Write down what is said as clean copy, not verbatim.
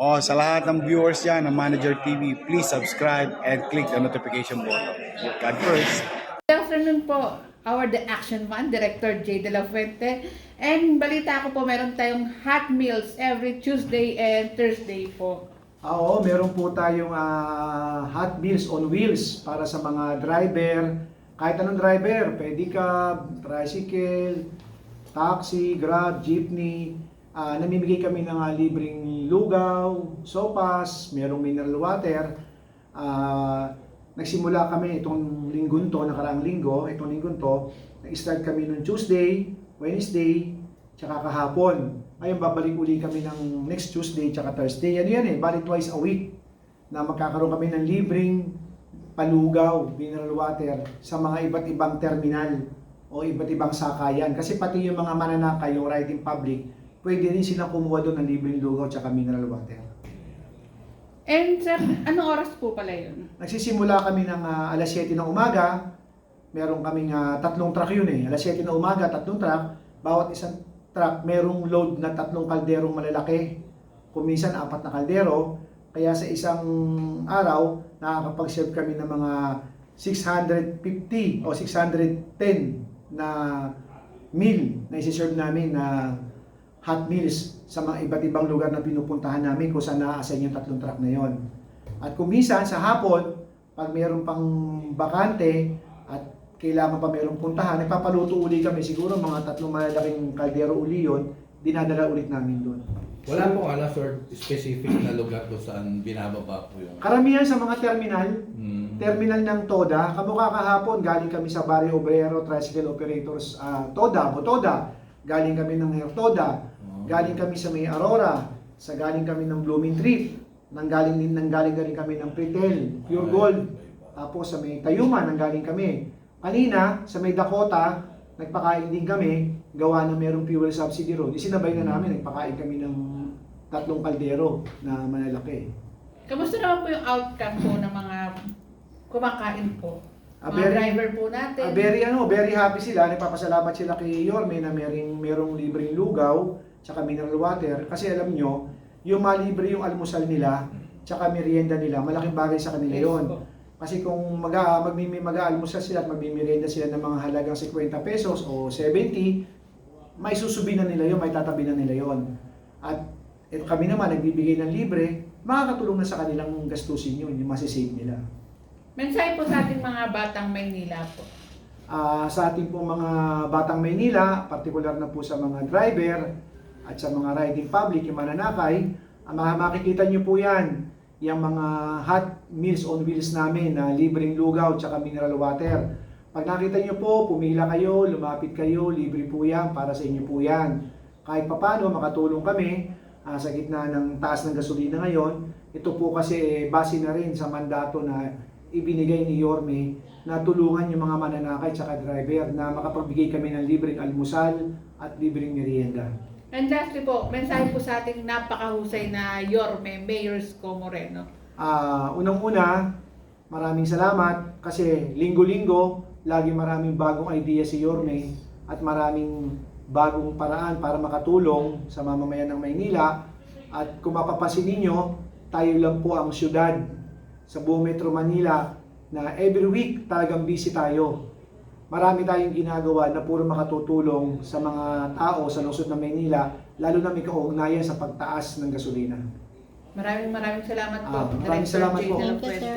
Oh, sa lahat ng viewers dyan ng Manager TV, please subscribe and click the notification button. God first. Good afternoon po, our The Action Man, Director J. De La Fuente. And balita ko po, meron tayong hot meals every Tuesday and Thursday po. Oo, meron po tayong hot meals on wheels para sa mga driver. Kahit anong driver, pedicab, tricycle, taxi, grab, jeepney. Namimigay kami ng libreng lugaw, sopas, merong mineral water. Nagsimula kami itong linggon to, nakaraang linggo, itong linggon to. Nag-start kami noong Tuesday, Wednesday, tsaka kahapon. Ngayon babalik uli kami ng next Tuesday tsaka Thursday. Ano yan bali twice a week na magkakaroon kami ng libreng palugaw, mineral water sa mga iba't ibang terminal o iba't ibang sakayan. Kasi pati yung mga mananakay, yung riding public, pwede rin silang kumuha doon ng libreng lugaw tsaka mineral water. And sir, anong oras po pala yun? Nagsisimula kami ng alas 7 ng umaga. Meron kaming tatlong truck yun Alas 7 ng umaga, tatlong truck. Bawat isang truck merong load na tatlong kalderong malalaki. Kung minsan 4 na kaldero. Kaya sa isang araw, nakakapag-serve kami ng mga 650 o 610 na meal na isi-serve namin na hot meals sa mga iba't ibang lugar na pinupuntahan namin kung saan na-assign yung tatlong truck na yon. At kung minsan sa hapon, pag mayroon pang bakante at kailangan pa mayroong puntahan, nagpapaluto uli kami, siguro mga tatlong malalaking kaldero uli yon, dinadala ulit namin doon. Wala pong sir, specific na lugar kung saan binababa po yung... Karamihan sa mga terminal ng TODA, kamukha kahapon, galing kami sa Barrio Obrero, Tricycle Operators TODA, Motoda, galing kami ng TODA, galing kami sa may Aurora, galing kami ng Blooming Tree, nanggaling rin kami ng Pretel, Pure Gold, tapos sa may Tayuma, nanggaling kami. Kanina, sa may Dakota, nagpakain din kami, gawa na merong fuel subsidy road. Isinabay na namin, nagpakain kami ng 3 kaldero na malalaki. Kamusta naman po yung outcome po ng mga kumakain po? Mga driver po natin. Very happy sila. Nagpapasalamat sila kay Yorme na merong libreng lugaw tsaka mineral water. Kasi alam nyo, yung malibre yung almusal nila tsaka merienda nila, malaking bagay sa kanila yon. Kasi kung mag-aalmusal sila at magmimerienda sila ng mga halagang 50 pesos o 70, may susubi na nila yon, may tatabi na nila yon. At kami naman nagbibigay ng libre, makakatulong na sa kanilang gastusin yun, yung masisave nila. Mensahe po sa ating mga batang Maynila po. Sa ating po mga batang Maynila, partikular na po sa mga driver at sa mga riding public, yung mananakay, makikita nyo po yan, yung mga hot meals on wheels namin na libreng lugaw at mineral water. Pag nakita nyo po, pumila kayo, lumapit kayo, libre po yan, para sa inyo po yan. Kahit papano, makatulong kami sa gitna ng taas ng gasolina ngayon. Ito po kasi base na rin sa mandato na ibinigay ni Yorme na tulungan yung mga mananakay at driver na makapagbigay kami ng libreng almusal at libreng merienda. And lastly po, mensahe po sa ating napakahusay na Yorme, Mayor Isko Moreno. Unang-una, maraming salamat kasi linggo-linggo, lagi maraming bagong idea si Yorme at maraming bagong paraan para makatulong sa mamamayan ng Maynila. At kung mapapansin ninyo, tayo lang po ang syudad sa buong Metro Manila na every week talagang busy tayo. Marami tayong ginagawa na puro makatutulong sa mga tao sa lungsod ng Maynila, lalo na may kaugnayan sa pagtaas ng gasolina. Maraming salamat po. Maraming salamat po. Director J. De La Fuente.